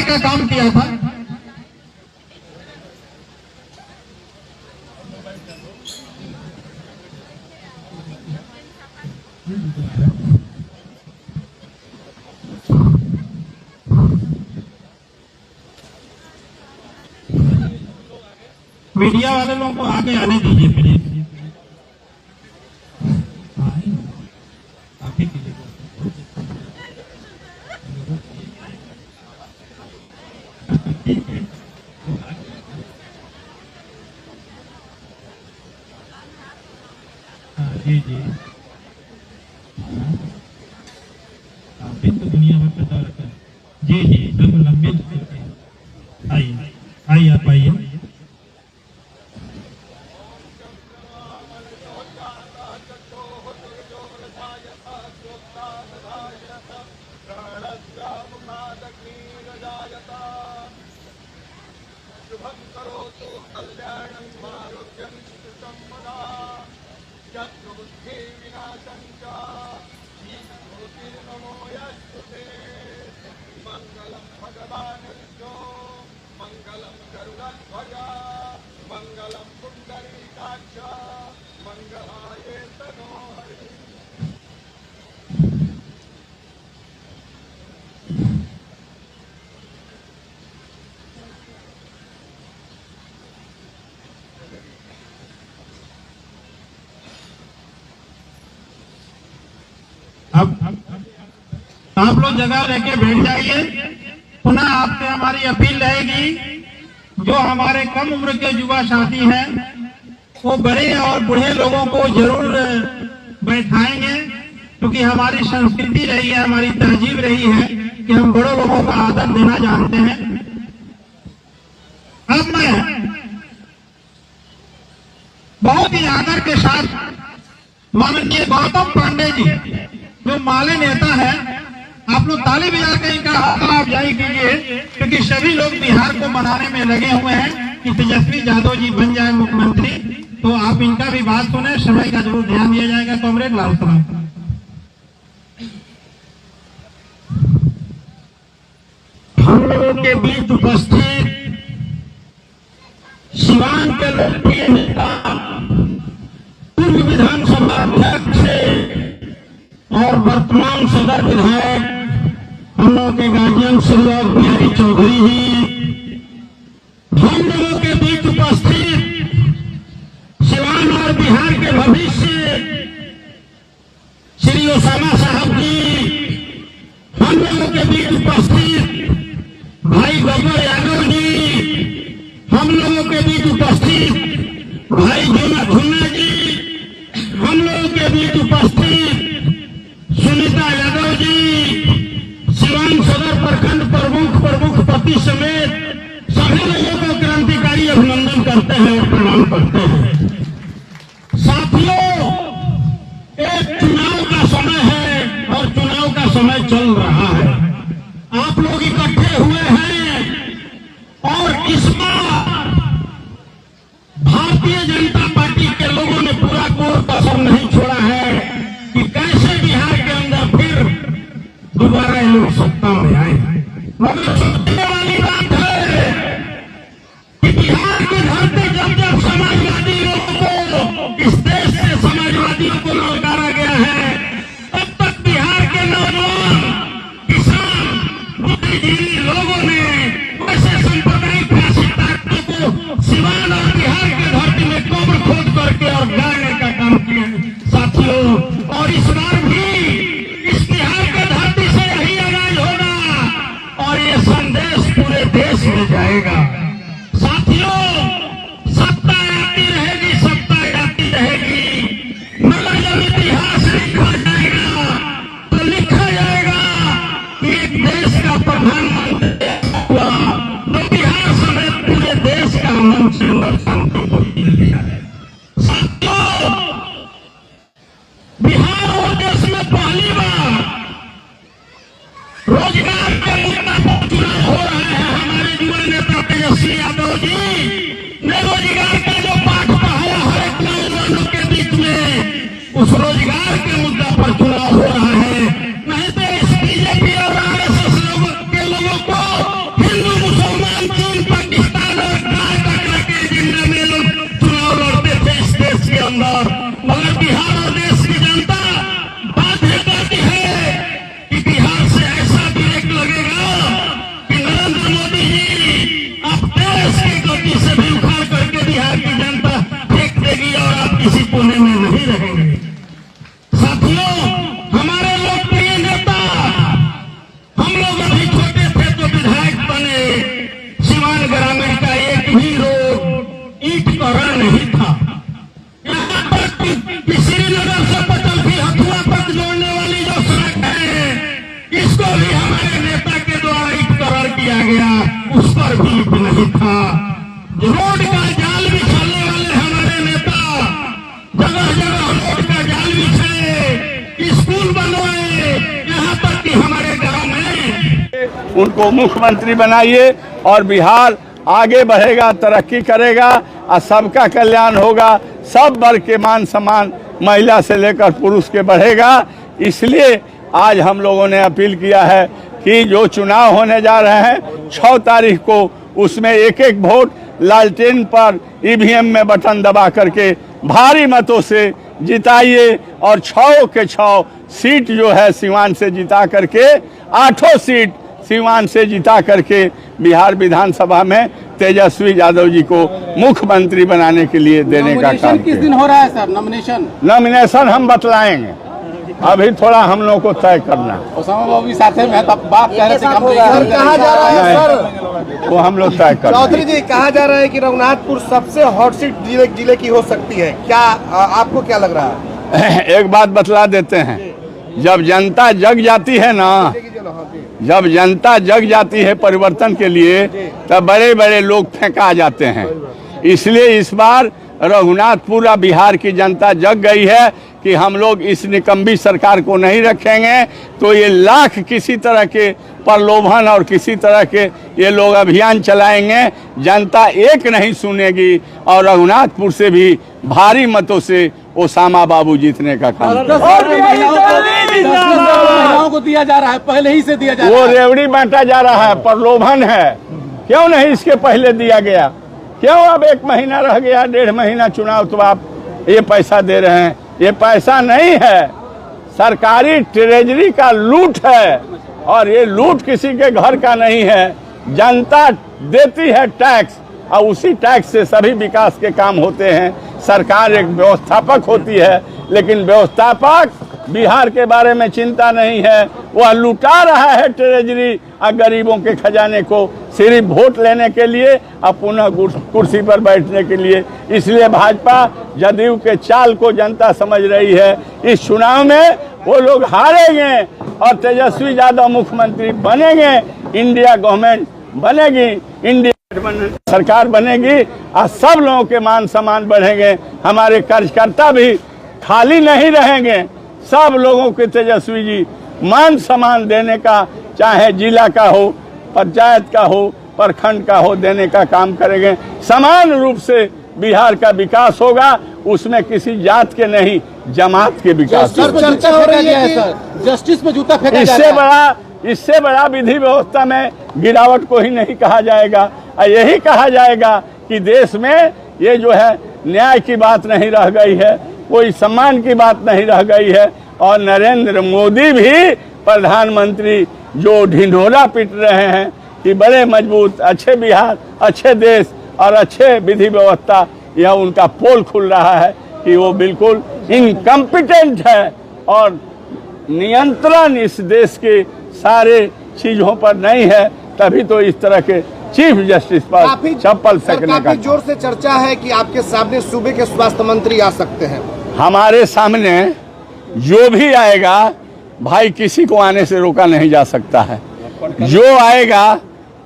बढ़ाने का काम किया था। मीडिया वाले लोगों को आगे आने दीजिए प्लीज। जी जी, आपने तो दुनिया भर का दौरा कर। जी जी, बिल्कुल लंबी आइए आइए, आप आइए। मंगलम भगवान विष्णु मंगलम गरुड़ध्वज मंगलम पुंडरीकाक्ष मंगलाय तनोहरि। अब आप लोग जगह लेके बैठ जाइए। पुनः आपसे हमारी अपील रहेगी, जो हमारे कम उम्र के युवा साथी हैं वो बड़े और बूढ़े लोगों को जरूर बैठाएंगे, क्योंकि हमारी संस्कृति रही है, हमारी तहजीब रही है कि हम बड़े लोगों का आदर देना जानते हैं। अब मैं बहुत ही आदर के साथ माननीय गौतम पांडे जी, जो माले नेता है, आप लोग ताली बजा के इनका हौसला अफजाई कीजिए, क्योंकि सभी लोग बिहार को बनाने में लगे हुए हैं कि तेजस्वी यादव जी बन जाए मुख्यमंत्री। तो आप इनका भी बात सुने, समय का जरूर ध्यान दिया जाएगा। कॉमरेड लाल सलाम। हम लोगों के बीच उपस्थित सिवान के लोकप्रिय नेता, पूर्व विधानसभा अध्यक्ष और वर्तमान सदर विधायक हम लोगों के गार्जियन श्री और बिहारी चौधरी जी, हम लोगों के बीच उपस्थित सिवान और बिहार के भविष्य श्री ओसामा साहब जी, हम लोगों के बीच उपस्थित भाई गब्बर यादव जी, हम लोगों के बीच उपस्थित भाई जुमा खुन्ना जी, हम लोगों के बीच उपस्थित सुनीता यादव जी, सिवान सदर प्रखंड प्रमुख पति समेत सभी लोगों को क्रांतिकारी अभिनंदन करते हैं और प्रणाम करते हैं। साथियों, एक चुनाव का समय है और चुनाव का समय चल रहा है। आप लोग इकट्ठे हुए हैं और इस बार भारतीय जनता पार्टी के लोगों ने पूरा कोर कसर नहीं छोड़ा है कि कैसे बिहार के अंदर फिर दोबारा ये लोग सत्ता में आए। मगर सोचने वाली बात है कि बिहार की धरती जब जब समाजवादी लोगों को, इस देश से समाजवादियों को ललकारा गया है, तब तक बिहार के नौजवान, किसान, बुद्धिजीवी लोगों ने ऐसे सांप्रदायिक फांसी ताकतों को सिवान और बिहार के धरती में कब्र खोद करके और गाड़ने का काम किया साथियों। और इस बार भी इस बिहार के धरती से यही आगाज होगा और ये संदेश पूरे देश में जाएगा। साथियों, सत्ता आती रहेगी, सत्ता आती रहेगी, मगर जब इतिहास लिखा जाएगा तो लिखा जाएगा कि एक देश का प्रधानमंत्री हुआ तो बिहार समेत पूरे देश का अमन और शांति को छीन लिया है। साथियों, बिहार और देश में पहली बार रोजगार के मुद्दा पर चुनाव हो रहा है। हमारे युवा नेता तेजस्वी यादव जी ने रोजगार का जो पाठ पढ़ाया है नौजवानों के बीच में, उस रोजगार के मुद्दा पर चुनाव हो रहा है। नहीं तो इस बीजेपी और आरएसएस के लोगों को नरेंद्र मोदी जी आप देश की गति से भी उखाड़ करके बिहार की जनता फेंक देगी और आप किसी कोने में नहीं रहेंगे। साथियों, हमारे लोकप्रिय नेता, हम लोग अभी छोटे थे तो विधायक बने, सिवान ग्रामीण का एक भी रोड ईंट करा नहीं था। यहाँ पर श्रीनगर से पटलखी हथुआ तक जोड़ने वाली जो सड़क है, इसको भी हमारे नेता के द्वारा ईंट करा किया गया, उस पर भी ईंट नहीं था। रोड का जाल बिछाने वाले हमारे नेता जगह जगह रोड का जाल बिछाए, स्कूल बनवाए, यहाँ तक कि हमारे गांव में उनको मुख्यमंत्री बनाइए और बिहार आगे बढ़ेगा, तरक्की करेगा और सबका कल्याण होगा। सब वर्ग के मान सम्मान महिला से लेकर पुरुष के बढ़ेगा। इसलिए आज हम लोगों ने अपील किया है कि जो चुनाव होने जा रहे हैं 6 तारीख को, उसमें एक एक वोट लालटेन पर ईवीएम में बटन दबा करके भारी मतों से जिताइए और 6 के 6 सीट जो है सीवान से जिता करके 8 सीट सीवान से जिता करके बिहार विधानसभा में तेजस्वी यादव जी को मुख्यमंत्री बनाने के लिए देने का काम किस दिन हो रहा है सर नॉमिनेशन हम बतलाएंगे, अभी थोड़ा हम लोगों को तय करना। ओसामा बाबू भी साथ में, तब बात कह रहे थे कि हम कहा जा रहा है सर, वो हम लोग तय कर। चौधरी जी कहा जा रहा है कि रघुनाथपुर सबसे हॉट सीट जिले की हो सकती है, क्या आपको क्या लग रहा है? एक बात बतला देते हैं, जब जनता जग जाती है ना, जब जनता जग जाती है परिवर्तन के लिए, तब बड़े बड़े लोग फेंका जाते हैं। इसलिए इस बार रघुनाथपुर बिहार की जनता जग गई है कि हम लोग इस निकम्बी सरकार को नहीं रखेंगे। तो ये लाख किसी तरह के प्रलोभन और किसी तरह के ये लोग अभियान चलाएंगे, जनता एक नहीं सुनेगी और रघुनाथपुर से भी भारी मतों से ओसामा बाबू जीतने का काम। महिलाओं को दिया जा रहा है, पहले ही से दिया जा रहा है, वो रेवड़ी बांटा जा रहा है, प्रलोभन है। क्यों नहीं इसके पहले दिया गया? क्यों अब 1 महीना रह गया, 1.5 महीना चुनाव, तो आप ये पैसा दे रहे हैं? ये पैसा नहीं है, सरकारी ट्रेजरी का लूट है और ये लूट किसी के घर का नहीं है। जनता देती है टैक्स और उसी टैक्स से सभी विकास के काम होते हैं। सरकार एक व्यवस्थापक होती है, लेकिन व्यवस्थापक बिहार के बारे में चिंता नहीं है, वह लुटा रहा है ट्रेजरी और गरीबों के खजाने को सिर्फ वोट लेने के लिए और पुनः कुर्सी पर बैठने के लिए। इसलिए भाजपा जदयू के चाल को जनता समझ रही है। इस चुनाव में वो लोग हारेंगे और तेजस्वी यादव मुख्यमंत्री बनेंगे, इंडिया गवर्नमेंट बनेगी, इंडिया सरकार बनेगी और सब लोगों के मान सम्मान बढ़ेंगे। हमारे कार्यकर्ता भी खाली नहीं रहेंगे, सब लोगों के तेजस्वी जी मान सम्मान देने का, चाहे जिला का हो, पंचायत का हो, प्रखंड का हो, देने का काम करेंगे। समान रूप से बिहार का विकास होगा, उसमें किसी जात के नहीं जमात के विकास। चर्चा हो रही है सर, जस्टिस में जूता फेंका जा रहा है। इससे बड़ा विधि व्यवस्था में गिरावट को ही नहीं कहा जाएगा और यही कहा जाएगा कि देश में ये जो है न्याय की बात नहीं रह गई है, कोई सम्मान की बात नहीं रह गई है। और नरेंद्र मोदी भी प्रधानमंत्री जो ढिंढोरा पीट रहे हैं कि बड़े मजबूत, अच्छे बिहार, अच्छे देश और अच्छे विधि व्यवस्था, यह उनका पोल खुल रहा है कि वो बिल्कुल इनकम्पिटेंट है और नियंत्रण इस देश के सारे चीजों पर नहीं है। तभी तो इस तरह के चीफ जस्टिस पर चप्पल फेंकने का जोर से चर्चा है कि आपके सामने सूबे के स्वास्थ्य मंत्री आ सकते हैं। हमारे सामने जो भी आएगा भाई, किसी को आने से रोका नहीं जा सकता है। जो आएगा,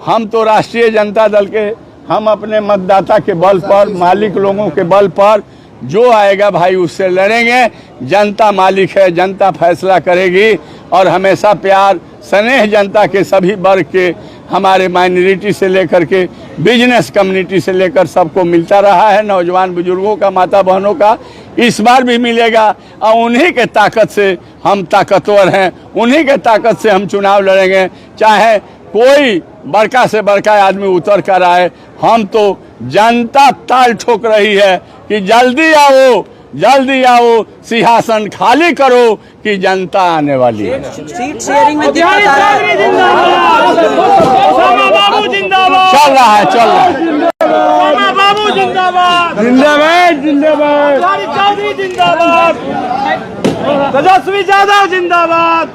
हम तो राष्ट्रीय जनता दल के, हम अपने मतदाता के बल पर, मालिक लोगों के बल पर जो आएगा भाई उससे लड़ेंगे। जनता मालिक है, जनता फैसला करेगी और हमेशा प्यार स्नेह जनता के सभी वर्ग के, हमारे माइनॉरिटी से लेकर के बिजनेस कम्युनिटी से लेकर सबको मिलता रहा है, नौजवान बुजुर्गों का, माता बहनों का, इस बार भी मिलेगा। और उन्हीं के ताकत से हम ताकतवर हैं, उन्हीं के ताकत से हम चुनाव लड़ेंगे, चाहे कोई बड़का से बड़का आदमी उतर कर आए। हम तो जनता ताल ठोक रही है कि जल्दी आओ, जल्दी आओ, सिंहासन खाली करो कि जनता आने वाली है। सीट शेयरिंग में दिक्कत आ रहा है। चल रहा है, चल रहा है। जिंदाबाद जिंदाबाद चौधरी जिंदाबाद, तेजस्वी यादव जिंदाबाद।